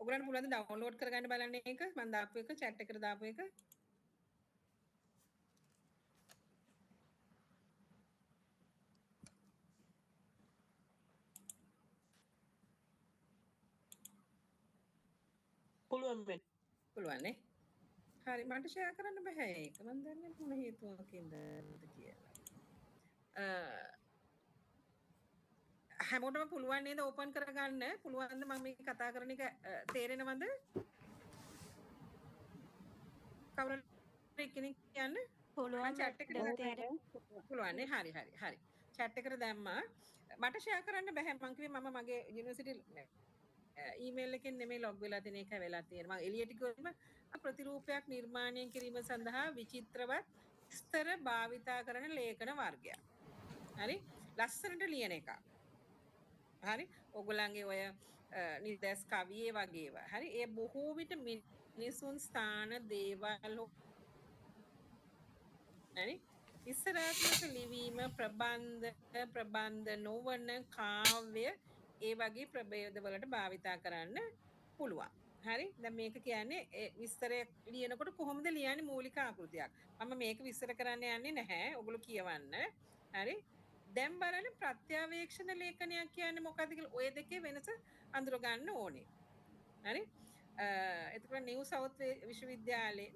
ඔයගලන්ට පුළුවන් ද ඩවුන්ලෝඩ් කරගන්න බලන්න එක මම දාපු එක chat එකට දාපු එක. පුළුවන් වෙන්න. පුළුවන් නේ. හරි මට ෂෙයා කරන්න බෑ ඒක. මම දන්නේ මොන හේතුවකින්ද කියලා. හැමෝටම පුළුවන් නේද ඕපන් කරගන්න? පුළුවන්ද මම මේ කතා කරන එක තේරෙනවද? කවුරු කෙනෙක් කියන්න? පුළුවන් මම chat එකට පුළුවන් නේ. හරි. chat එකට දැම්මා. මට ෂෙයා කරන්න බෑ. මම කිව්වේ මම මගේ යුනිවර්සිටි ඊමේල් එකෙන් නෙමෙයි ලොග් වෙලා තියෙන එක වෙලා තියෙනවා. මම එළියට ගිහින් ප්‍රතිරූපයක් නිර්මාණය කිරීම සඳහා විචිත්‍රවත් ස්තර භාවිතා කරන ලේඛන වර්ගයක්. හරි? ලස්සනට ලියන එක. හරි? ඔයගොල්ලන්ගේ ඔය නිදස් කවියේ වගේ ඒවා. හරි? ඒ බොහෝ විට මිනිසුන් ස්ථාන දේවල් හරි? ඉස්සරාත්මක ලිවීම ප්‍රබන්ධ නොවන කාව්‍ය ඒ වගේ ප්‍රභේද වලට භාවිතා කරන්න පුළුවන්. හරි? දැන් මේක කියන්නේ විස්තරයක් ලියනකොට කොහොමද ලියන්නේ මූලික ආකෘතියක්. මම මේක විස්තර කරන්න යන්නේ නැහැ. ඔයගොල්ලෝ කියවන්න. හරි? දැන් බලන්න ප්‍රත්‍යවේක්ෂණ ලේඛනයක් කියන්නේ මොකක්ද කියලා ඔය දෙකේ වෙනස අඳුර ගන්න ඕනේ. හරි? එතකොට නිව් සවුත් විශ්වවිද්‍යාලයේ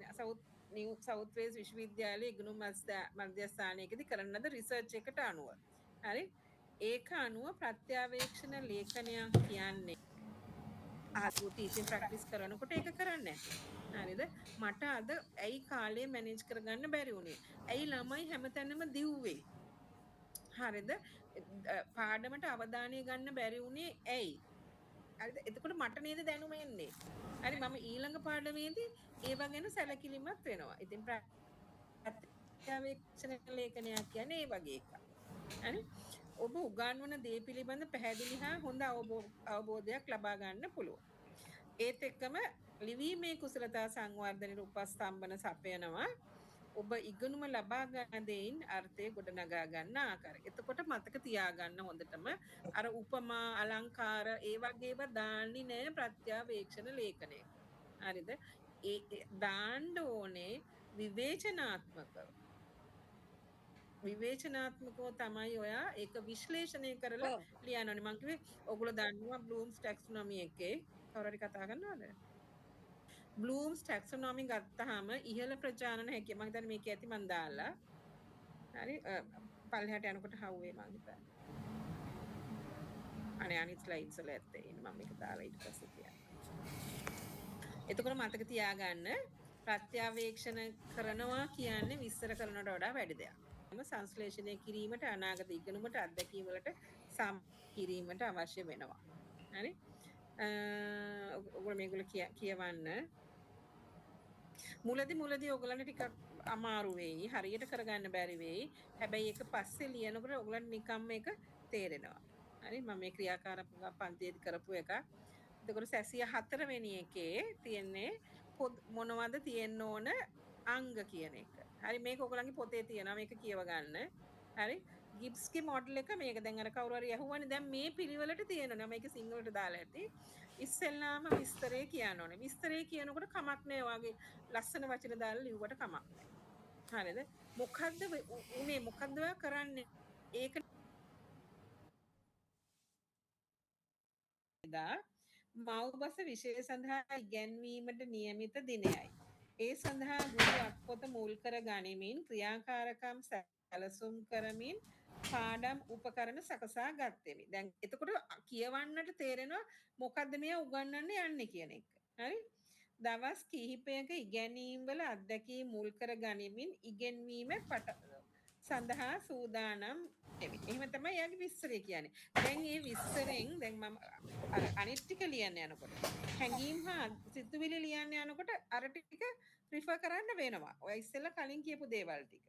නිව් සවුත් වේල්ස් විශ්වවිද්‍යාලයේ ඉගෙනුම් මධ්‍යස්ථානයකදී කරන ලද රිසර්ච් එකට අනුව හරි ඒක අනුව ප්‍රත්‍යවේක්ෂණ ලේඛනයක් කියන්නේ ආපු ටීචින් ප්‍රැක්ටිස් කරනකොට ඒක කරන්නේ හරිද මට අද ඇයි කාලේ මැනේජ් කරගන්න බැරි වුණේ ඇයි ළමයි හැමතැනම දිව්වේ හරිද පාඩමට අවධානය ගන්න බැරි වුණේ ඇයි හරිද එතකොට මට නේද දැනුම එන්නේ හරි මම ඊළඟ පාඩමේදී ඒව ගැන සැලකිලිමත් වෙනවා ඉතින් ප්‍රත්‍යවේක්ෂණ ලේඛනයක් කියන්නේ ඒ වගේ එකක් හරි ඔබ උගන්වන දේ පිළිබඳ පැහැදිලි හා හොඳ අවබෝධයක් ලබා ගන්න පුළුවන් ඒත් එක්කම ලිවීමේ කුසලතා සංවර්ධනයේ උපස්තම්භන සපයනවා ඔබ ඉගෙනුම ලබා ගන්න දෙයින් අර්ථය ගොඩනගා ගන්න ආකාරය. එතකොට මතක තියාගන්න හොඳටම අර උපමා අලංකාර ඒ වගේව දාන්නේ නෑ ප්‍රත්‍යවේක්ෂණ ලේඛනයක. හරිද? ඒ දාන්න ඕනේ විවේචනාත්මකව තමයි ඔයා ඒක විශ්ලේෂණය කරලා ලියන්න ඕනේ. මම කිව්වේ ඔයගොල්ලෝ දන්නවා බ්ලූම්ස් ටැක්සොනොමි එකේ කවුරු හරි කතා කරනවද? බ්ලූම්ස් ටැක්සොනොමි ගත්තාම ඉහළ ප්‍රජානන හැකිය. මම හිතන්නේ මේක ඇති මන් දාලා. හරි පල්ලෙහාට යනකොට හවුවේ මං හිතන්නේ. අනේ අනිත් ස්ලයිඩ්ස් වල ඇත්තේ. ඉන්න මම මේක දාලා ඊට පස්සේ කියන්නම්. එතකොට මතක තියාගන්න ප්‍රත්‍යවේක්ෂණ කරනවා කියන්නේ විස්තර කරනවට වඩා වැඩි දෙයක්. සංශ්ලේෂණය කිරීමට අනාගත ඉගෙනුමට අත්දැකීම් වලට සම් කිරීමට අවශ්‍ය වෙනවා. හරි? ඔයගොල්ලෝ මේගොල්ලෝ කියවන්න. මුලදී ඔයගලන්ට ටිකක් අමාරු වෙයි. හරියට කරගන්න බැරි වෙයි. හැබැයි ඒක පස්සේ ලියනකොට ඔයගලන්ට නිකම්ම ඒක තේරෙනවා. හරි? මම මේ ක්‍රියාකාරක පන්තියේදී කරපු එක. එතකොට සැසිය 4 වෙනි එකේ තියෙන්නේ මොනවද තියෙන්න ඕන අංග කියන එක. හරි මේක ඔයගලන්ගේ පොතේ තියෙනවා. මේක කියව ගන්න. හරි? ගිබ්ස්ගේ මොඩල් එක මේක දැන් අර කවුරු හරි අහුවනේ දැන් මේ පිළිවෙලට තියෙනවා. මේක සිංහලට දාලා ඇති. ඉස්සෙල්ලාම විස්තරේ කියන්න ඕනේ. විස්තරේ කියනකොට කමක් නෑ ඔයාගේ ලස්සන වචන දාලා ලිව්වට කමක් නෑ. හරිද? මොකද්ද උනේ මොකද්ද ඔයා කරන්නේ? ඒක මව්බස විෂය සඳහා ඉගැන්වීමට නියමිත දිනයයි. ඒ සඳහා ගුරු අත්පොත මුල් කර ගනිමින් ක්‍රියාකාරකම් සැලසුම් කරමින් පාඩම් උපකරණ සකසා ගත්තෙමි. දැන් එතකොට කියවන්නට තේරෙනවා මොකද්ද මේ උගන්වන්න යන්නේ කියන එක. හරි? දවස් කිහිපයක ඉගැන්වීම් වල අත්දැකීම් මුල් කර ගනිමින් ඉගෙනීම සඳහා සූදානම් වෙමි. එහෙම තමයි යාගේ විස්තරය කියන්නේ. දැන් මේ විස්තරෙන් දැන් මම අනිත් ටික ලියන්න යනකොට හැඟීම් හා සිතුවිලි ලියන්න යනකොට අර ටික රිෆර් කරන්න වෙනවා. ඔය ඉස්සෙල්ලා කලින් කියපු දේවල් ටික.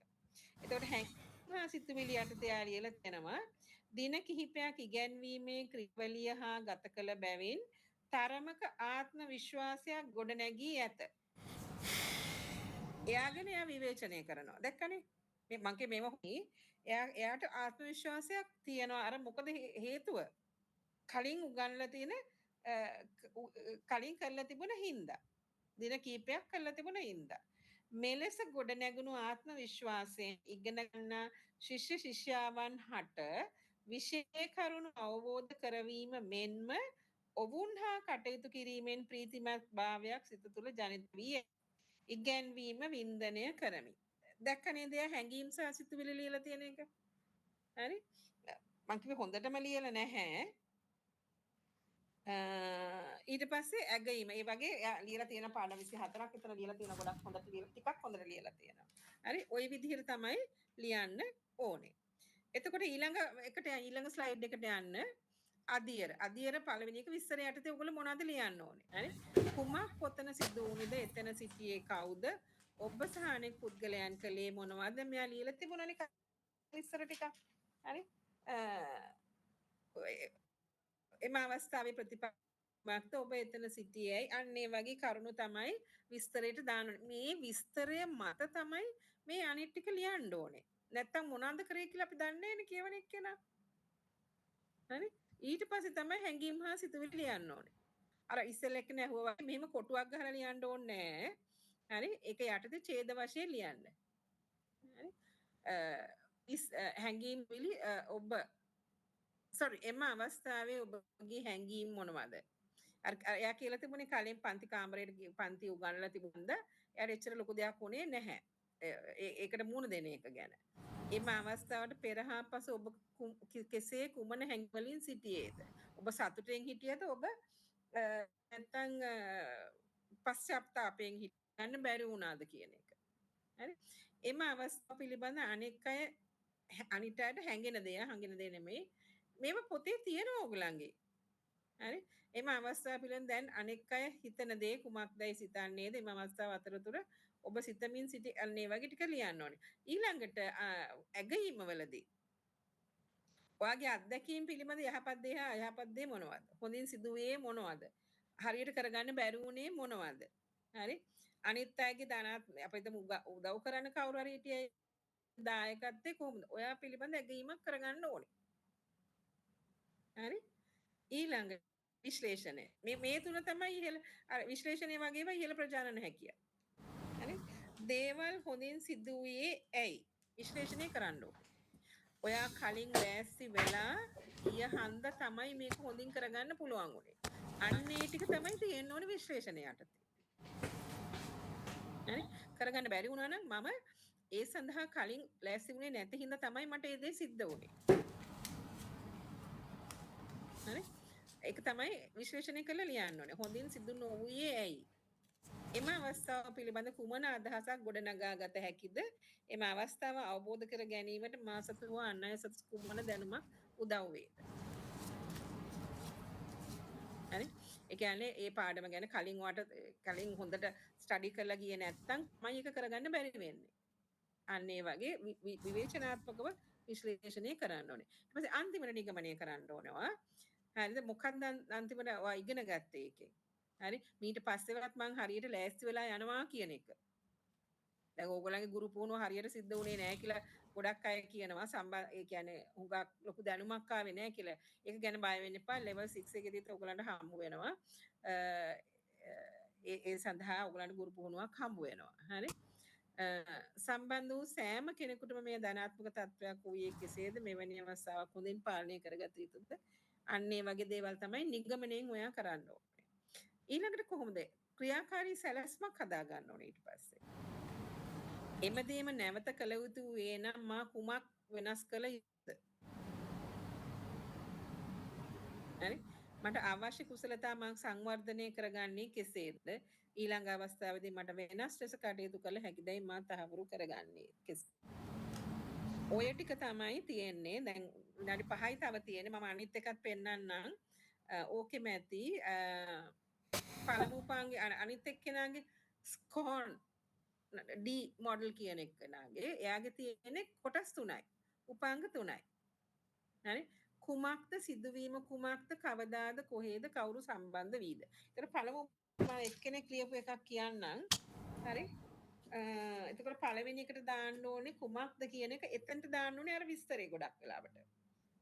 එතකොට හැඟීම් හා සිතුවිලි යටතේ ලියලා තියෙනවා. දින කිහිපයක් ඉගැන්වීමේ ක්‍රියාවලිය හා ගත කළ බැවින් තරමක ආත්ම විශ්වාසයක් ගොඩ නැගී ඇත. එයාගෙන එයා විවේචනය කරනවා. දැක්කනේ? මං කිය මේව එයාට ආත්ම විශ්වාසයක් තියෙනවා. අර මොකද හේතුව? කලින් උගන්ලා තියෙන කලින් කරලා තිබුණ හින්දා. දින කීපයක් කරලා තිබුණ හින්දා. මෙලෙස ගොඩ නැගුණු ආත්ම විශ්වාසයෙන් ඉගෙන ගන්නා ශිෂ්‍ය ශිෂ්‍යාවන් හට විෂය කරුණු අවබෝධ කරවීම මෙන්ම ඔවුන් හා කටයුතු කිරීමෙන් ප්‍රීතිමත් භාවයක් සිත තුළ ජනිත වී ඉගැන්වීම වින්දනය කරමි. දැක්ක නේද හැඟීම් සහ සිතුවිලි ලියලා තියෙන එක? හරි? මං කිව්වේ හොඳටම ලියලා නැහැ. ඊට පස්සේ ඇගීම ඒ වගේ ලියලා තියෙන පාඩම් 24ක් විතර ලියලා තියෙන ගොඩක් හොඳට ලියලා ටිකක් හොඳට ලියලා තියෙනවා. හරි? ওই විදිහට තමයි ලියන්න ඕනේ. එතකොට ඊළඟ ස්ලයිඩ් එකට යන්න අදියර පළවෙනි එක විස්තරය යටතේ ඔයගොල්ලෝ මොනවද ලියන්න ඕනේ? හරි? කුමක් කොතන සිදු වුණේද? එතන සිටියේ කවුද? ඔබ සහ අනෙක් පුද්ගලයන් කලේ මොනවද? මෙයා ලියලා තිබුණානේ විස්තර ටික. හරි? එම අවස්ථාවේ ප්‍රතිපක්ෂ ඔබ එතන සිටියේයි අන්න ඒ වගේ කරුණු තමයි විස්තරයට දාන්න ඕනේ. මේ විස්තරය මත තමයි මේ අනිත් ටික ලියන්න ඕනේ. නැත්තම් මොනවද කරේ කියලා අපි දන්නේ නැනේ කියවන එක්කෙනා. හරි? ඊට පස්සේ තමයි හැංගීම් හා සිතුවිලි ලියන්න ඕනේ. අර ඉස්සෙල්ල එක්කෙනා ඇහුවා වගේ මෙහෙම කොටුවක් ගහලා ලියන්න ඕනේ නැහැ. හරි? ඒක යටතේ ඡේද වශයෙන් ලියන්න. හරි? හැංගීම් විලි ඔබ එම අවස්ථාවේ ඔබගේ හැඟීම් මොනවද? එයා කියලා තිබුණේ කලින් පන්ති කාමරයට පන්ති උගන්වලා තිබුණද එයාට එච්චර ලොකු දෙයක් වුණේ නැහැ. ඒකට මුහුණ දෙන එක ගැන. එම අවස්ථාවට පෙර හා පසු ඔබ කෙසේ කුමන හැඟීම් වලින් සිටියේද? ඔබ සතුටෙන් හිටියද? ඔබ නැත්තම් පශ්චාත්තාපයෙන් හිටන්න බැරි වුණාද කියන එක. හරි? එම අවස්ථාව පිළිබඳ අනෙක් අය අනිත් අයට හැඟෙන දේ නෙමෙයි. මේවා පොතේ තියෙනවා ඕගලන්ගේ. හරි? එම අවස්ථාව පිළිබඳ දැන් අනෙක් අය හිතන දේ කුමක්දයි සිතන්නේද? එම අවස්ථාව අතරතුර ඔබ සිතමින් සිටි අන්නේ වගේ ටික ලියන්න ඕනේ. ඊළඟට ඇගීම වලදී ඔයාගේ අත්දැකීම් පිළිබඳ යහපත් දේ හා අයහපත් දේ මොනවද? හොඳින් සිදුවේ මොනවද? හරියට කරගන්න බැරි වුණේ මොනවද? හරි? අනිත් අයගේ අපිට උදව් කරන්න කවුරු හරි හිටියයි දායකත්වයේ කොහොමද? ඔයා පිළිබඳ ඇගීමක් කරගන්න ඕනේ. හරි? ඊළඟ විශ්ලේෂණය. මේ තුන තමයි ඉහළ විශ්ලේෂණය වගේම ඉහළ ප්‍රජානන හැකිය. හරි? දේවල් හොඳින් සිදු වූයේ ඇයි? විශ්ලේෂණය කරන්න ඕනේ. ඔයා කලින් ලෑස්ති වෙලා ගිය හන්ද තමයි මේක හොඳින් කරගන්න පුළුවන් උනේ. අන්න ඒ ටික තමයි තියෙන්න ඕනේ විශ්ලේෂණය යටතේ. හරි? කරගන්න බැරි වුණා නම් මම ඒ සඳහා කලින් ලෑස්ති වුණේ නැති හින්දා තමයි මට ඒ දේ සිද්ධ වුනේ. හරි? ඒක තමයි විශ්ලේෂණය කරලා ලියන්න ඕනේ. හොඳින් සිදු නොවුයේ ඇයි? එම අවස්ථාව පිළිබඳ කුමන අදහසක් ගොඩනගා ගත හැකිද? එම අවස්ථාව අවබෝධ කර ගැනීමට මා සතු වූ අන් අය සතු කුමන දැනුමක් උදව් වේද? හරි? ඒ කියන්නේ ඒ පාඩම ගැන කලින් හොඳට ස්ටඩි කරලා ගියේ නැත්නම් මම ඒක කරගන්න බැරි වෙන්නේ. අන්න ඒ වගේ විවේචනාත්මකව විශ්ලේෂණය කරන්න ඕනේ. ඊට පස්සේ අන්තිමට නිගමනය කරන්න ඕනවා. හරිද? මොකක්ද අන්තිමට ඔයා ඉගෙන ගත්තේ ඒකෙන්? හරි? ඊට පස්සේවත් මං හරියට ලෑස්ති වෙලා යනවා කියන එක. දැන් ඕගොල්ලන්ගේ ගුරු පුහුණුව හරියට සිද්ධ වුණේ නැහැ කියලා ගොඩක් අය කියනවා. ඒ කියන්නේ හුඟක් ලොකු දැනුමක් ආවේ නැහැ කියලා. ඒක ගැන බය වෙන්න එපා. level 6 එකේදීත් ඕගොල්ලන්ට හම්බ වෙනවා. ඒ සඳහා ඕගොල්ලන්ට ගුරු පුහුණුවක් හම්බ වෙනවා. හරි? සම්බන්ධ වූ සෑම කෙනෙකුටම මේ ධනාත්මක තත්වයක් වූයේ කෙසේද? මෙවැනි අවස්ථාවක් හොඳින් පාලනය කරගත යුතුද? අන්න ඒ වගේ දේවල් තමයි නිගමනයෙන් ඔයා කරන්න ඕනේ. ඊළඟට කොහොමද? ක්‍රියාකාරී සැලැස්මක් හදා ගන්න ඕනේ ඊට පස්සේ. එමෙදීම නැවත කළ යුතු වේ නම් මා කුමක් වෙනස් කළ යුතුද? හරි? මට අවශ්‍ය කුසලතා මං සංවර්ධනය කරගන්නේ කෙසේද? ඊළඟ අවස්ථාවේදී මට වෙනස් ලෙස කටයුතු කළ හැකිදයි මා තහවුරු කරගන්නේ කෙසේ? ඔය ටික තමයි තියෙන්නේ. දැන් විනාඩි 5යි තව තියෙන්නේ. මම අනිත් එකත් පෙන්නන්නම්. ඕකෙම ඇති. පළමු උපාංගය අනිත් එක්කෙනාගේ ස්කෝන් D මොඩල් කියන එක්කෙනාගේ එයාගේ තියෙන්නේ කොටස් 3යි. උපාංග 3යි. හරි? කුමක්ද සිදුවීම කුමක්ද කවදාද කොහේද කවුරු සම්බන්ධ වීද? ඒතර පළමු මම එක්කෙනෙක් ලියපු එකක් කියන්නම්. හරි? එතකොට පළවෙනි එකට දාන්න ඕනේ කුමක්ද කියන එක එතනට දාන්න ඕනේ අර විස්තරේ ගොඩක් වෙලාවට.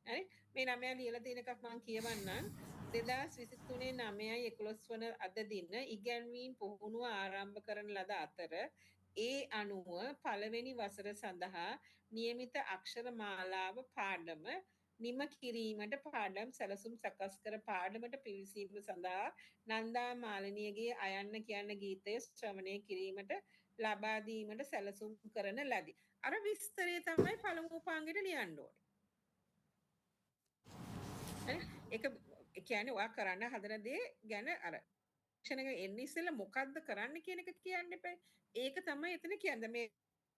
හරි මේ ළමයා ලියලා තියෙන එකක් මම කියවන්නම් 2023 9/11 වන අද දින ඉගැන්වීම් පුහුණුව ආරම්භ කරන ලද අතර ඒ අනුව පළවෙනි වසර සඳහා નિયમિત අක්ෂර මාලාව පාඩම නිම කිරීමට පාඩම් සැලසුම් සකස් කර පාඩමට පිවිසීම සඳහා නන්දා මාලිනියගේ අයන්න කියන ගීතය ශ්‍රවණය කිරීමට ලබා දීමට සැලසුම් කරන ලදී. අර විස්තරය තමයි පළමු උපාංගෙට ලියන්න ඕනේ. හරි? ඒක කියන්නේ ඔයා කරන්න හදන දේ ගැන අර ක්ෂණක එන්නේ ඉස්සෙල්ලා මොකද්ද කරන්න කියන එක කියන්න එපා. ඒක තමයි එතන කියන්නේ. මේ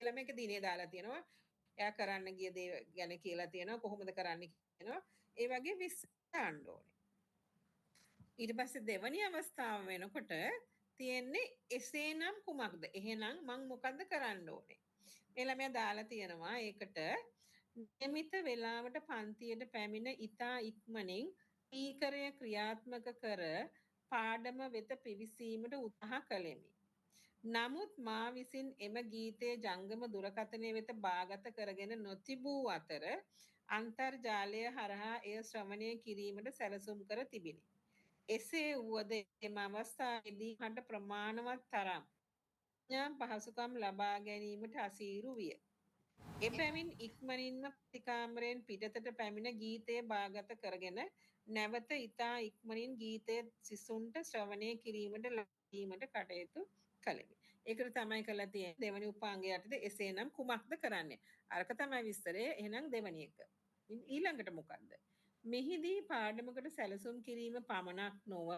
ළමයක දිනේ දාලා තියෙනවා. එයා කරන්න ගිය දේ ගැන කියලා තියෙනවා. කොහොමද කරන්න කියනවා. ඒ වගේ විස්තර දාන්න ඕනේ. ඊට පස්සේ දෙවැනි අවස්ථාව වෙනකොට තියෙන්නේ එසේනම් කුමක්ද? එහෙනම් මං මොකද්ද කරන්න ඕනේ? මේ ළමයා දාලා තියෙනවා ඒකට නියමිත වේලාවට පන්තියට පැමිණ ඉතා ඉක්මනින් ස්පීකරය ක්‍රියාත්මක කර පාඩම වෙත පිවිසීමට උත්සාහ කළෙමි. නමුත් මා විසින් එම ගීතයේ ජංගම දුරකථනය වෙත බාගත කරගෙන නොතිබූ අතර අන්තර්ජාලය හරහා එය ශ්‍රවණය කිරීමට සැලසුම් කර තිබිණි. එසේ වුවද එම අවස්ථාවේදී මට ප්‍රමාණවත් තරම් යම් පහසුකම් ලබා ගැනීමට අසීරු විය. එබැවින් ඉක්මනින්ම ප්‍රතිකාමරයෙන් පිටතට පැමිණ ගීතය බාගත කරගෙන නැවත ඉතා ඉක්මනින් ගීතය සිසුන්ට ශ්‍රවණය කිරීමට ලැබීමට කටයුතු කළෙමි. ඒකට තමයි කළා තියෙන්නේ දෙවනි උපාංගය යටතේ එසේනම් කුමක්ද කරන්නේ. අරක තමයි විස්තරය. එහෙනම් දෙවනි එක. ඊළඟට මොකක්ද? මෙහිදී පාඩමකට සැලසුම් කිරීම පමණක් නොව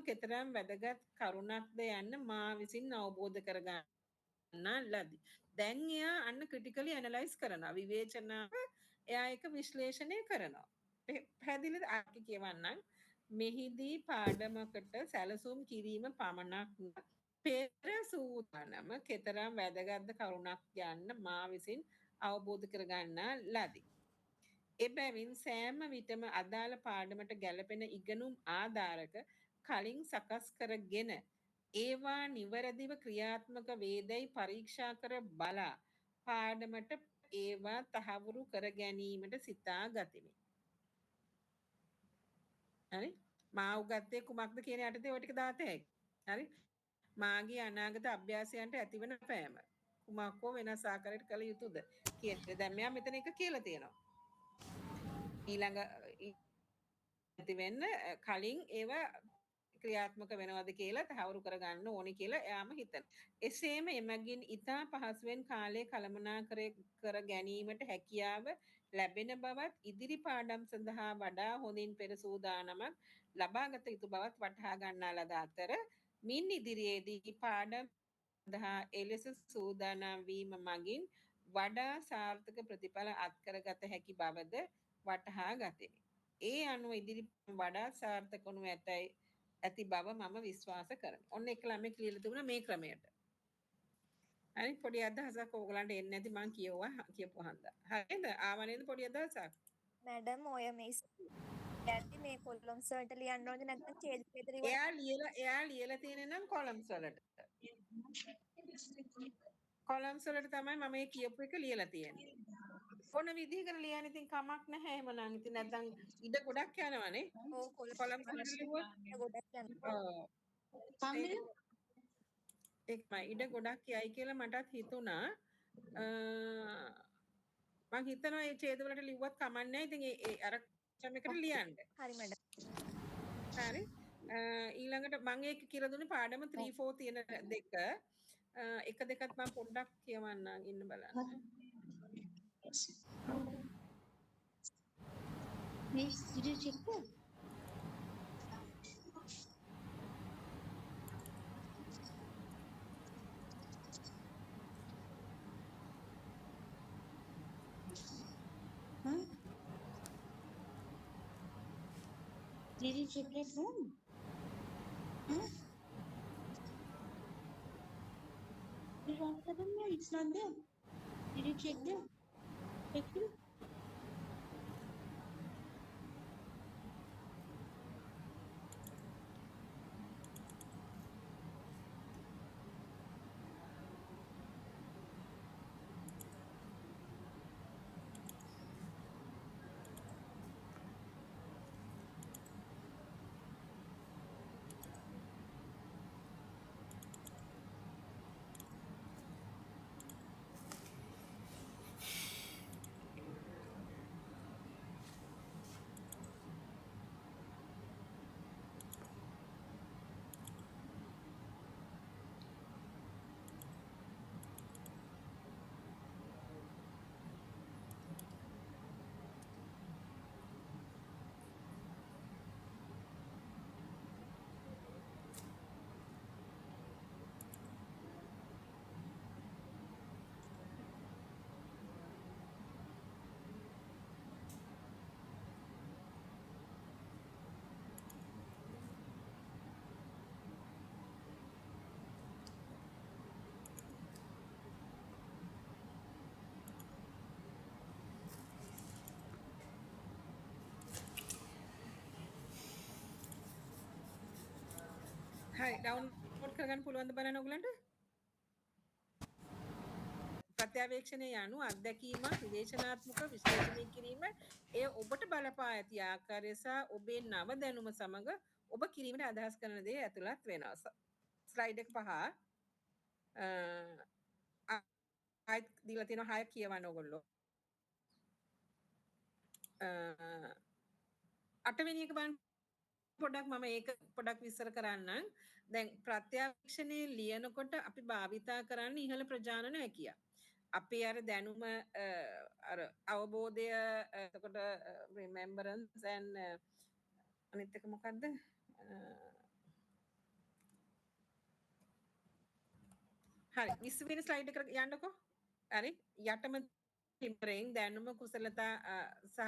කෙතරම් වැදගත් කරුණක්ද යන්න මා විසින් අවබෝධ කරගන්න ලදී. දැන් එයා අන්න ක්‍රිටිකලි ඇනලයිස් කරනවා. විවේචනාව එයා එක විශ්ලේෂණය කරනවා. පැහැදිලිද? ආකි කියවන්නම්. මෙහිදී පාඩමකට සැලසුම් කිරීම පමණක් පෙර සූදානම කෙතරම් වැදගත් කරුණක් යන්න මා විසින් අවබෝධ කරගන්නා ලදී. එබැවින් සෑම විටම අදාළ පාඩමට ගැලපෙන ඉගෙනුම් ආධාරක කලින් සකස් කරගෙන ඒවා නිවැරදිව ක්‍රියාත්මක වේදැයි පරීක්ෂා කර බලා පාඩමට ඒවා තහවුරු කර ගැනීමට සිතා ගතිමි. හරි? මා උගත්තේ කුමක්ද කියන යටතේ ඔය ටික දාත හැකියි. හරි? මාගේ අනාගත අභ්‍යාසයන්ට ඇතිවන පෑම කුමක් හෝ වෙනස් ආකාරයකට කළ යුතුද කියන දැන් මෙයා මෙතන එක කියලා තියෙනවා. ඊළඟ ඇති වෙන්න කලින් ඒවා ක්‍රියාත්මක වෙනවද කියලා තහවුරු කරගන්න ඕනේ කියලා එයාම හිතන. එසේම එමගින් ඊතා පහසුවෙන් කාලය කළමනාකරණය කර ගැනීමට හැකියාව ලැබෙන බවත් ඉදිරි පාඩම් සඳහා වඩා හොඳින් පෙර සූදානමක් ලබාගත යුතු බවත් වටහා ගන්නා ලද අතර මින් ඉදිරියේදී පාඩම් සඳහා එලෙස සූදානම් වීම මගින් වඩා සාර්ථක ප්‍රතිඵල අත්කරගත හැකි බවද වටහා ගතිමි. ඒ අනුව ඉදිරි වඩා සාර්ථක වනු ඇති බව මම විශ්වාස කරමි. ඔන්න එක ළමෙක් ලියලා තිබුණා මේ ක්‍රමයට. හරි පොඩි අදහසක් ඕගලන්ට එන්නේ නැති මං කියපු හන්දා. හරිද? ආව නේද පොඩි අදහසක්? මැඩම් ඔය මේ යද්දි මේ කොලම්ස් වලට ලියන්න ඕනද නැත්නම් ඡේද පෙළ ඉවර එයා ලියලා තියෙන්නේ නම් කොලම්ස් වලට. කොලම්ස් වලට තමයි මම මේ කියපු එක ලියලා තියෙන්නේ. ඕන විදිහකට ලියන්න ඉතින් කමක් නැහැ එහෙමනම්. ඉතින් නැත්නම් ඉඩ ගොඩක් යනවනේ. ඔව් කොලම්ස් වලට ලිව්වොත් ගොඩක් යනවා. ඒකමයි ඉඩ ගොඩක් යයි කියලා මටත් හිතුණා. මං හිතනවා මේ ඡේද වලට ලිව්වත් කමක් නැහැ. ඉතින් ඒ අර ක්‍රම එකට ලියන්න. හරි මැඩම්. හරි. ඊළඟට මම ඒක කියලා දුන්නේ පාඩම 3 4 තියෙන දෙක. එක දෙකත් මම පොඩ්ඩක් කියවන්නම් ඉන්න බලන්න. Miss, did you check that? Huh? Did you check at home? Huh? The wrong seven? No, it's not there. Did you check there? Check it. හරි ඩවුන්ලෝඩ් කරගන්න පුළුවන්ද බලන්න ඔයගලන්ට? ප්‍රත්‍යවේක්ෂණය යනු අත්දැකීමක් විවේචනාත්මක විශ්ලේෂණය කිරීම එය ඔබට බලපා ඇති ආකාරය සහ ඔබේ නව දැනුම සමග ඔබ කිරීමට අදහස් කරන දේ ඇතුළත් වෙනවා. ස්ලයිඩ් එක 5 ආයෙත් දීලා තියෙනවා 6 කියවන්න ඕගොල්ලෝ. 8 වෙනි එක බලන්න පොඩ්ඩක් මම ඒක පොඩ්ඩක් විස්තර කරන්නම්. දැන් ප්‍රත්‍යක්ෂණයේ ලියනකොට අපි භාවිතා කරන්නේ ඉහළ ප්‍රජානන හැකියාව. අපේ අර දැනුම අර අවබෝධය එතකොට remembrance and අනිත් එක මොකද්ද? හරි 20 වෙනි ස්ලයිඩ් එකට යන්නකෝ. හරි යටම ටිම්බරෙන් දැනුම කුසලතා සහ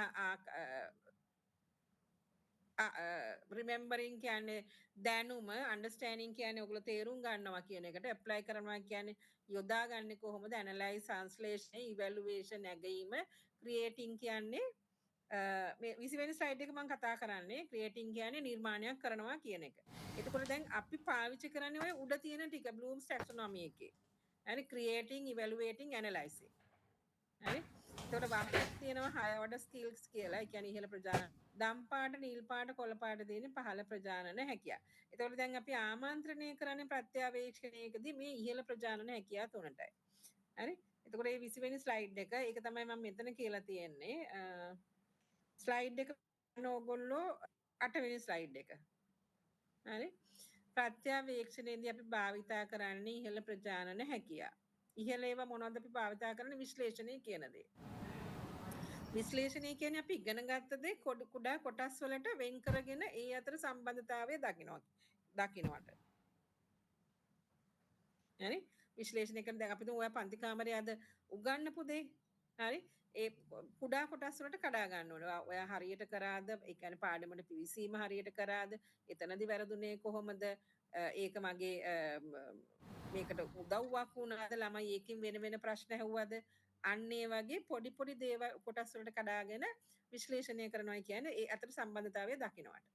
රිමෙම්බරින් කියන්නේ දැනුම අන්ඩර්ස්ටෑන්ඩින් කියන්නේ ඔයගොල්ලෝ තේරුම් ගන්නවා කියන එකට ඇප්ලයි කරනවා කියන්නේ යොදා ගන්නේ කොහොමද ඇනලයිස් ට්‍රාන්ස්ලේෂන් ඉවැලුවේෂන් ඇගීම ක්‍රියේටිං කියන්නේ මේ 20 වෙනි ස්ලයිඩ් එක මම කතා කරන්නේ ක්‍රියේටිං කියන්නේ නිර්මාණයක් කරනවා කියන එක. එතකොට දැන් අපි පාවිච්චි කරන්නේ ඔය උඩ තියෙන ටික බ්ලූම්ස් ටැක්සොනොමි එකේ. හරි ක්‍රියේටිං ඉවැලුවේටිං ඇනලයිසිං. හරි එතකොට වහලක් තියෙනවා high order skills කියලා. ඒ කියන්නේ ඉහළ ප්‍රජාන දම් පාට නිල් පාට කොළ පාට දෙන පහළ ප්‍රජානන හැකියාව. එතකොට දැන් අපි ආමන්ත්‍රණය කරන්නේ ප්‍රත්‍යවේක්ෂණයකදී මේ ඉහළ ප්‍රජානන හැකියාව තුනටයි. හරි එතකොට මේ 20 වෙනි ස්ලයිඩ් එක ඒක තමයි මම මෙතන කියලා තියෙන්නේ. ස්ලයිඩ් එක ඕගොල්ලෝ 8 වෙනි ස්ලයිඩ් එක. හරි ප්‍රත්‍යවේක්ෂණයේදී අපි භාවිතා කරන්නේ ඉහළ ප්‍රජානන හැකියාව. ඉහළ ඒවා මොනවද අපි භාවිතා කරන්නේ විශ්ලේෂණය කියන දේ. විශ්ලේෂණය කියන්නේ අපි ඉගෙන ගත්ත දේ කුඩා කොටස් වලට වෙන් කරගෙන ඒ අතර සම්බන්ධතාවය දකින්නට. හරි විශ්ලේෂණය කරන දැන් අපි තුන් ඔය පන්ති කාමරේ අද උගන්වපු දේ හරි ඒ කුඩා කොටස් වලට කඩා ගන්න ඕනේ. ඔයා හරියට කරාද? ඒ කියන්නේ පාඩමට පිවිසීම හරියට කරාද? එතනදි වැරදුනේ කොහොමද? ඒක මගේ මේකට උදව්වක් වුණාද? ළමයි ඒකෙන් වෙන ප්‍රශ්න ඇහුවද? අන්න ඒ වගේ පොඩි පොඩි දේවල් කොටස් වලට කඩාගෙන විශ්ලේෂණය කරනවා කියන්නේ ඒ අතර සම්බන්ධතාවය දකින්නට.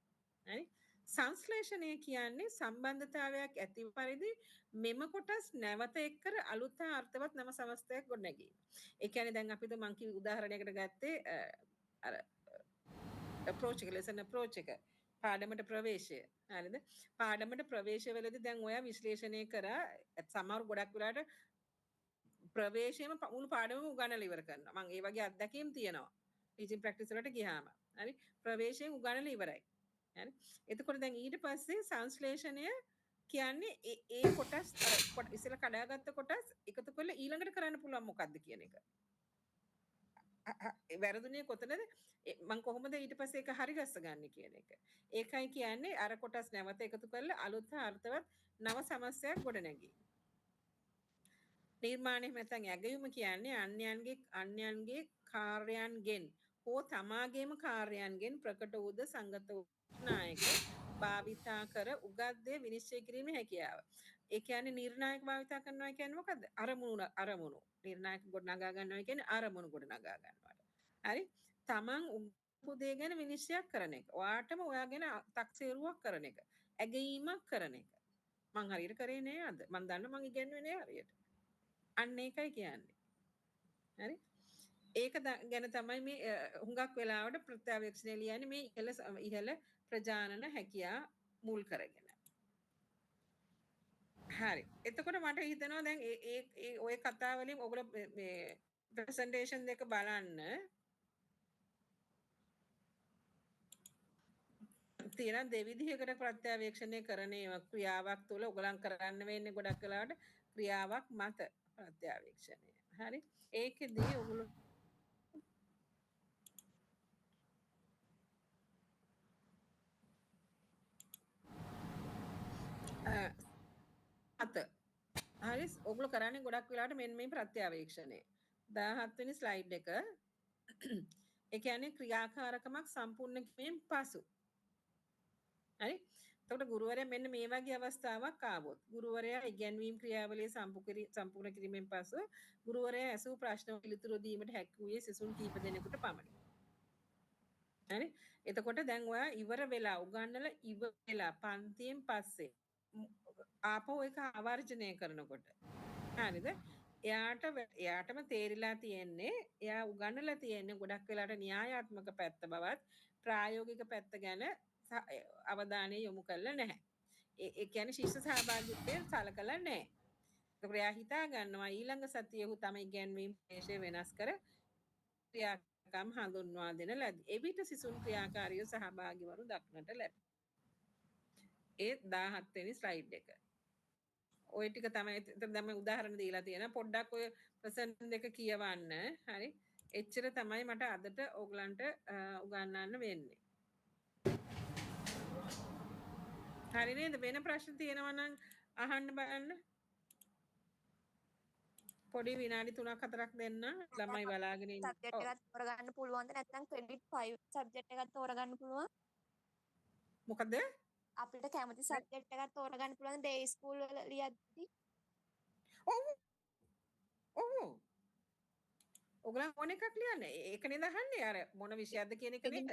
හරි? සංශ්ලේෂණය කියන්නේ සම්බන්ධතාවයක් ඇති පරිදි මෙම කොටස් නැවත එක්කර අලුත් අර්ථවත් නව සමස්තයක් ගොඩනැගීම. ඒ කියන්නේ දැන් අපිට මං කිව්ව උදාහරණයකට ගත්තේ අර approach එක lesson approach එක පාඩමට ප්‍රවේශය. හරිද? පාඩමට ප්‍රවේශවලදී දැන් ඔයා විශ්ලේෂණය කරා සමහර ගොඩක් වෙලාවට ප්‍රවේශයම මුළු පාඩමම උගන්වලා ඉවර කරනවා. මම ඒ වගේ අත්දැකීම් තියෙනවා. ටීචින් ප්‍රැක්ටිස් වලට ගියාම. හරි? ප්‍රවේශයෙන් උගන්වලා ඉවරයි. හරි? එතකොට දැන් ඊට පස්සේ සංශ්ලේෂණය කියන්නේ ඒ කොටස් ඉස්සෙල්ලා කඩාගත්ත කොටස් එකතු කරලා ඊළඟට කරන්න පුළුවන් මොකක්ද කියන එක. වැරදුනේ කොතනද? මම කොහොමද ඊට පස්සේ ඒක හරි ගස්ස ගන්න කියන එක. ඒකයි කියන්නේ අර කොටස් නැවත එකතු කරලා අලුත් අර්ථවත් නව සමස්තයක් ගොඩනැගීම. නිර්මාණය නැත්නම් ඇගයුම කියන්නේ අන්‍යයන්ගේ කාර්යයන්ගෙන් හෝ තමාගේම කාර්යයන්ගෙන් ප්‍රකට වූද සංගත වූ නායක භාවිතා කර උගත් දේ විනිශ්චය කිරීමේ හැකියාව. ඒ කියන්නේ නිර්ණායක භාවිතා කරනවා කියන්නේ මොකද්ද? අරමුණු. නිර්ණායක ගොඩනගා ගන්නවා කියන්නේ අරමුණු ගොඩනගා ගන්නවා. හරි? තමන් උගපු දේ ගැන විනිශ්චයක් කරන එක. ඔයාටම ඔයා ගැන තක්සේරුවක් කරන එක. ඇගීමක් කරන එක. මං හරියට කරේ නෑ අද. මං දන්න මං ඉගෙනුවේ නෑ හරියට. අන්න ඒකයි කියන්නේ. හරි? ඒක ගැන තමයි මේ හුඟක් වෙලාවට ප්‍රත්‍යවේක්ෂණය ලියන්නේ මේ ඉහළ ප්‍රජානන හැකියා මුල් කරගෙන. හරි. එතකොට මට හිතෙනවා දැන් ඒ ඔය කතා වලින් ඔයගොල්ලෝ මේ ප්‍රසන්ටේෂන් දෙක බලන්න තියෙන දෙවිධයකට ප්‍රත්‍යවේක්ෂණය කරන ඒවා ක්‍රියාවක් තුළ ඔයගලන් කරන්න වෙන්නේ ගොඩක් වෙලාවට ක්‍රියාවක් මත ප්‍රත්‍යවේක්ෂණය. හරි? ඒකෙදී ඔයගොල්ලෝ අත හරි ඔගොල්ලෝ කරන්නේ ගොඩක් වෙලාවට මෙන්න මේ ප්‍රත්‍යවේක්ෂණය 17 වෙනි ස්ලයිඩ් එක ඒ කියන්නේ ක්‍රියාකාරකමක් සම්පූර්ණ කිරීමෙන් පසු හරි එතකොට ගුරුවරයා මෙන්න මේ වගේ අවස්ථාවක් ආවොත් ගුරුවරයා ඉගැන්වීම් ක්‍රියාවලිය සම්පූර්ණ කිරීමෙන් පසු ගුරුවරයා ඇසූ ප්‍රශ්න පිළිතුරු දීමට හැකියුවේ සිසුන් කීප දෙනෙකුට පමණි හරි එතකොට දැන් ඔයා ඉවර වෙලා උගන්වලා ඉවර වෙලා පන්තියෙන් පස්සේ ආපහු ඒක ආවර්ජනය කරනකොට. හරිද? එයාටම තේරිලා තියෙන්නේ එයා උගන්වලා තියෙන්නේ ගොඩක් වෙලාට න්‍යායාත්මක පැත්ත බවත් ප්‍රායෝගික පැත්ත ගැන අවධානය යොමු කරලා නැහැ. ඒ කියන්නේ ශිෂ්‍ය සහභාගීත්වය සලකලා නැහැ. ඒකට එයා හිතා ගන්නවා ඊළඟ සතියේ ඔහු තම ඉගැන්වීම් ප්‍රදේශය වෙනස් කර ක්‍රියාකම් හඳුන්වා දෙන ලදී. එවිට සිසුන් ක්‍රියාකාරීව සහභාගී වනු දක්නට ලැබේ. ඒ 17 වෙනි ස්ලයිඩ් එක. ඔය ටික තමයි දැන් මම උදාහරණ දීලා තියෙනවා. පොඩ්ඩක් ඔය ප්‍රසන් දෙක කියවන්න. හරි. එච්චර තමයි මට අදට ඕගලන්ට උගන්වන්න වෙන්නේ. හරි නේද? වෙන ප්‍රශ්න තියෙනවා නම් අහන්න බලන්න. පොඩි විනාඩි 3ක් 4ක් දෙන්න. ළමයි බලාගෙන ඉන්න. සබ්ජෙක්ට් එකක් තෝරගන්න පුළුවන්ද නැත්නම් ක්‍රෙඩිට් 5 සබ්ජෙක්ට් එකක් තෝරගන්න පුළුවන්? මොකද? අපිට කැමති සබ්ජෙක්ට් එකක් තෝරගන්න පුළුවන් ඩේ ස්කූල් වල ලියද්දි. ඔව්. ඔව්. ඔයගලන් ඕන එකක් ලියන්න. ඒක නේද අහන්නේ අර මොන විෂයක්ද කියන එක නේද?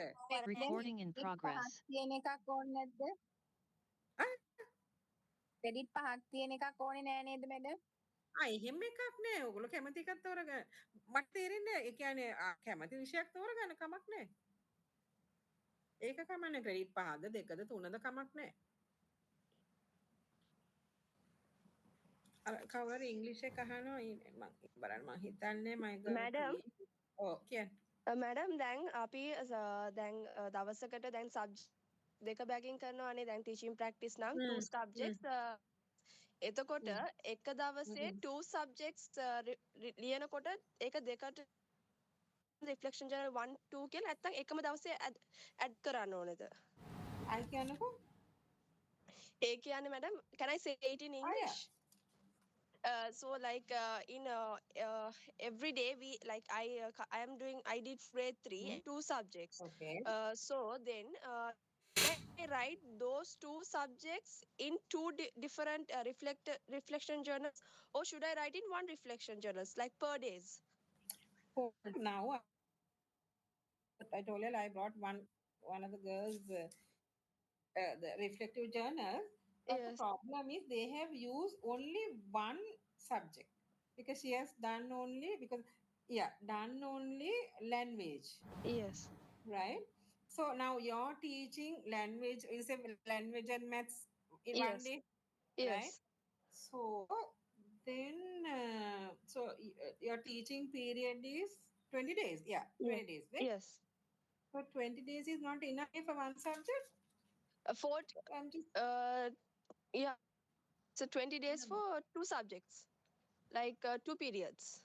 Recording in progress. තියෙන එකක් ඕනේ නැද්ද? ආ ක්‍රෙඩිට් 5ක් තියෙන එකක් ඕනේ නෑ නේද මැඩම්? එහෙම එකක් නෑ. ඔයගොල්ලෝ කැමති එකක් තෝරගන්න. මට තේරෙන්නේ ඒ කියන්නේ කැමති විෂයක් තෝරගන්න කමක් නෑ. ඒක කමන්නේ ක්‍රෙඩිට් 5ද 2ද 3ද කමක් නෑ. අර කවුරු හරි ඉංග්‍රීසි එක අහනවා මම බලන්න මම හිතන්නේ මම Madam, ඔව් කියන්න. madam දැන් අපි දැන් දවසකට දැන් සබ්ජෙක්ට් දෙක බැගින් කරනවානේ දැන් teaching practice නම් two subjects එතකොට එක දවසේ two subjects ලියනකොට ඒක දෙකට reflection journal 1 2 කියලා නැත්නම් එකම දවසේ add කරන්න ඕනේද? අය කියන්නකෝ. ඒ කියන්නේ madam, can I say it in English? So like in every day we like I am doing I did grade 3 two subjects. Okay. So then can I write those two subjects in two different reflection journals, or should I write in one reflection journals like per days? Now I told you I brought one of the girls the reflective journal. But the Yes. problem is they have used only one subject because she has done only language, Yes. right? So now you're teaching language is a language and maths in one Yes. day, Yes. right? So then your teaching period is 20 days. Yeah, 20 days. Right? Yes. So 20 days is not enough for one subject. For I'm just yeah. So 20 days for two subjects, like two periods.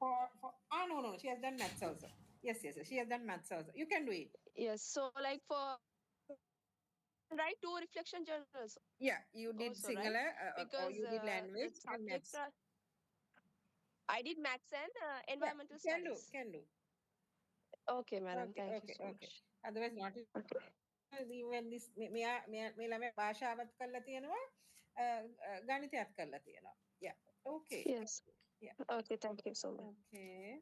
no, she has done maths also. Yes, she has done maths also. You can do it. Yes. So like for write two reflection journals Yeah, you did also, singular right? or Because you did the language and subjects maths. are I did maths and environmental studies. Can do. Okay, madam. Okay, Thank okay, you so okay. much. Otherwise not. When this මේ ළමයා භාෂාවත් කරලා තියෙනවා ගණිතයත් කරලා තියෙනවා. Yeah. Okay. Yes. Yeah. Okay, thank you so much. Okay.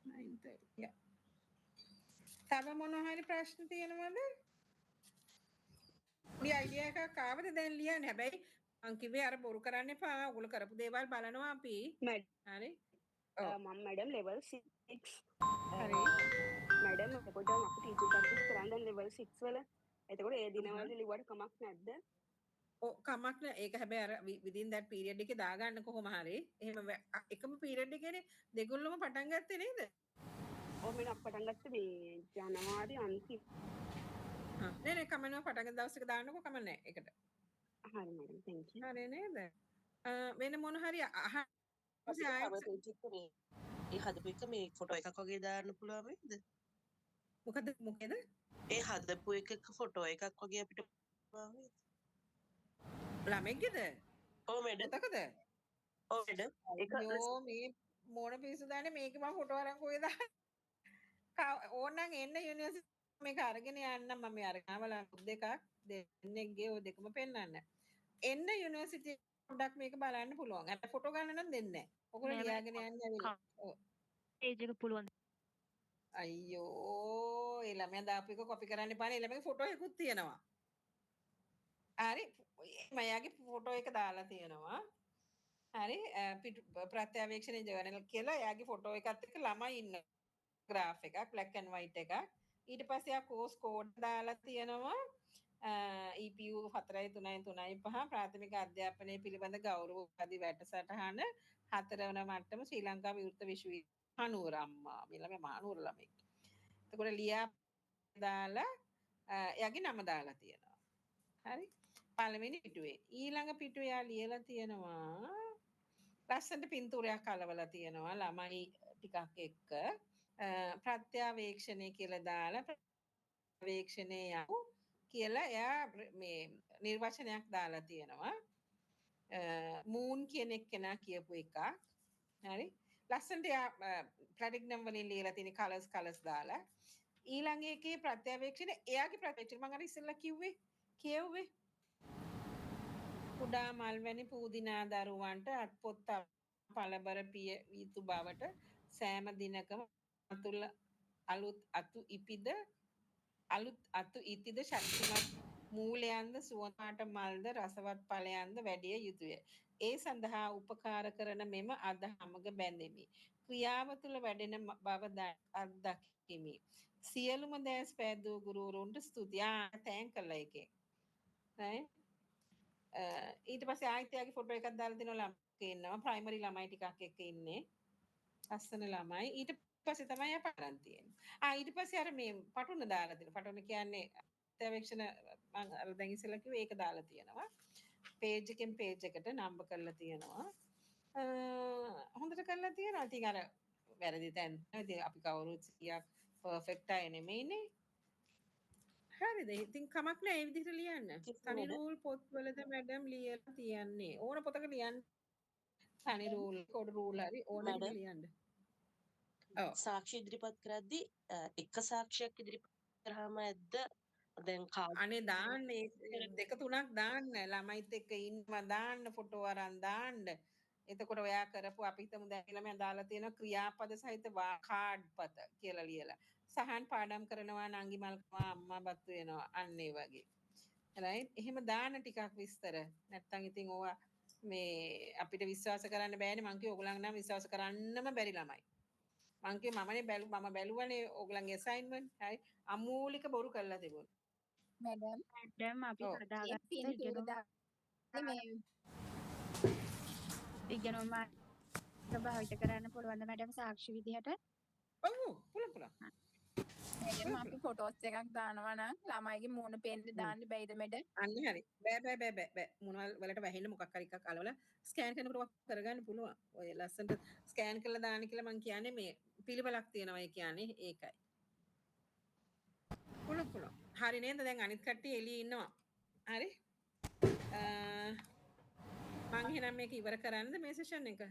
9:30. Yeah. තව මොනවා හරි ප්‍රශ්න තියෙනවද? මේ අයිඩියා එකක් ආවද දැන් ලියන්න. හැබැයි මං කිව්වේ අර බොරු කරන්න එපා. ඔයගොල්ලෝ කරපු දේවල් බලනවා අපි. හරි. මම මැඩම් ලෙවල් 6 හරි. මැඩම් එතකොට අපි ටීචින් ප්‍රැක්ටිස් කරන් දැන් ලෙවල් 6 වල එතකොට ඒ දිනවල ලිව්වට කමක් නැද්ද? ඔව් කමක් නෑ. ඒක හැබැයි අර within that period එකේ දාගන්න කොහොම හරි. එහෙම එකම period එකේනේ දෙගොල්ලම පටන් ගත්තේ නේද? ඔව් මම පටන් ගත්තේ මේ ජනවාරි අන්තිම. නෑ කමනවා පටන් ගන්න දවසක දාන්නකෝ කම නෑ ඒකට. හරි මැඩම් thank you. හරි නේද? වෙන මොන හරි ඒ හදපු එක මේ ෆොටෝ එකක් වගේ දාන්න පුළුවන් වේද? මොකද? ඒ හදපු එක ෆොටෝ එකක් වගේ අපිට පුළුවන් වේද? ළමෙක්ගේද? ඔව් මැඩම්. එතකද? ඔව් මැඩම්. ඒක අයියෝ මේ මොන පිස්සු දාන්නේ මේකේ මම ෆොටෝ අරන් කොහෙද ඕනනම් එන්න යුනිවර්සිටි මේක අරගෙන යන්න මම අරගෙනවල දෙකක් දෙන්නෙක්ගේ ඔය දෙකම පෙන්නන්න. එන්න යුනිවර්සිටි පොඩ්ඩක් මේක බලන්න පුළුවන්. හැබැයි ෆොටෝ ගන්න නම් දෙන්නේ නැහැ. ඔයගොල්ලෝ ලියාගෙන යන්න ඇවිල්ලා. ඔව්. page එක පුළුවන්. අයියෝ ඒ ළමයා දාපු එක කොපි කරන්න එපා නේ. ළමයාගේ ෆොටෝ එකකුත් තියෙනවා. හරි මයාගේ ෆොටෝ එක දාලා තියෙනවා. හරි ප්‍රත්‍යවේක්ෂණ ජර්නල් කියලා එයාගේ ෆොටෝ එකත් එක්ක ළමයි ඉන්න ග්‍රාෆ් එකක් black and white එකක්. ඊට පස්සේ ආ කෝස් කෝඩ් දාලා තියෙනවා. EPU 4.3.3.5 ප්‍රාථමික අධ්‍යාපනය පිළිබඳ ගෞරවාදී වැඩසටහන 4 වන මට්ටම ශ්‍රී ලංකා විවෘත විශ්වවිද්‍යාලය මහනුවර අම්මා මේ ළමයා මහනුවර ළමයි. එතකොට ලියා දාලා එයාගේ නම දාලා තියෙනවා. හරි පළවෙනි පිටුවේ ඊළඟ පිටුවේ යා ලියලා තියෙනවා ලස්සනට පින්තූරයක් අලවලා තියෙනවා ළමයි ටිකක් එක්ක ප්‍රත්‍යවේක්ෂණය කියලා දාලා ප්‍රත්‍යවේක්ෂණය යමු කියලා එයා මේ නිර්වචනයක් දාලා තියෙනවා මූන් කියන එක්කෙනා කියපු එකක් හරි ලස්සනට එයා ප්ලැටිනම් වලින් ලියලා තියෙන කලර්ස් දාලා ඊළඟ එකේ ප්‍රත්‍යවේක්ෂණ එයාගේ ප්‍රත්‍යවේක්ෂණ මම අර ඉස්සෙල්ලා කියුවේ කුඩා මල්වැනි පූදිනා දරුවන්ට අත්පොත් පළබර පිය යුතු බවට සෑම දිනකම අලුත් අතු ඉතිද ශක්තිමත් මූලයන්ද සුවඳ මල්ද රසවත් ඵලයන්ද වැඩිය යුතුය. ඒ සඳහා උපකාර කරන මෙම අදහමග බැඳෙමි. ක්‍රියාව තුළ වැඩෙන බව අත්දකිමි. සියලුම දෑස් පැදූ ගුරුවරුන්ට ස්තුතියි. තෑන්ක් කළා එකේ. right ඊට පස්සේ ආයෙත් යාගේ ෆොටෝ එකක් දාලා දෙනවා ළමයි ඉන්නවා ප්‍රයිමරි ළමයි ටිකක් එක්ක ඉන්නේ ලස්සන ළමයි ඊට පස්සේ තමයි යා පාරන් තියෙන්නේ ඊට පස්සේ අර මේ පටුන දාලා දෙනවා පටුන කියන්නේ ප්‍රත්‍යවේක්ෂණ මම අර දැන් ඉස්සෙල්ලා කිව්වේ ඒක දාලා තියෙනවා පේජ් එකෙන් පේජ් එකට නම්බර් කරලා තියෙනවා හොඳට කරලා තියෙනවා ඉතින් අර වැරදි තැන් ඉතින් අපි කවුරුත් 100ක් පර්ෆෙක්ට් අය නෙමෙයිනේ හරිද ඉතින් කමක් නෑ ඒ විදිහට ලියන්න. තනි රූල් පොත්වලද මැඩම් ලියලා තියන්නේ. ඕන පොතක ලියන්න. තනි රූල් කොඩ රූල් හරි ඕන විදිහට ලියන්න. ඔව්. සාක්ෂි ඉදිරිපත් කරද්දී එක සාක්ෂියක් ඉදිරිපත් කරාම ඇද්ද දැන් අනේ දාන්නේ දෙක තුනක් දාන්න ළමයිත් එක්ක ඉන්නවා දාන්න ෆොටෝ අරන් දාන්න. එතකොට ඔයා කරපු අපි හිතමු දැන් ළමයා දාලා තියෙන ක්‍රියාපද සහිත කාඩ් පත කියලා ලියලා. සහන් පාඩම් කරනවා නංගි මල්කවා අම්මා බත්තු වෙනවා අන්න ඒ වගේ. right එහෙම දාන්න ටිකක් විස්තර. නැත්තම් ඉතින් ඕවා මේ අපිට විශ්වාස කරන්න බෑනේ මං කිය ඕගොල්ලන් නම් විශ්වාස කරන්නම බැරි ළමයි. මං කිය මම බැලුවනේ ඕගොල්ලන්ගේ assignment. හරි අමූලික බොරු කරලා තිබුණා. මැඩම් අපි ඔව්. හදාගත්ත ඉගෙනුම භාවිත කරන්න පුළුවන්ද මැඩම් සාක්ෂි විදිහට? ඔව් පුළුවන්. මැඩම් අපි ෆොටෝස් එකක් දානවා නම් ළමයිගේ මූණ පේන්න දාන්න බැයිද මැඩම්? අන්න හරි. බෑ. මොනවල් වලට වැහෙන්න මොකක් හරි එකක් අලවලා ස්කෑන් කරනකොට කරගන්න පුළුවන්. ඔය ලස්සනට ස්කෑන් කරලා දාන්න කියලා මං කියන්නේ මේ පිළිවෙලක් තියෙනවා ඒ කියන්නේ ඒකයි. පුළුවන්. හරි නේද? දැන් අනිත් කට්ටිය එළියේ ඉන්නවා. හරි. මං එහෙනම් මේක ඉවර කරන්නද මේ සෙෂන් එක?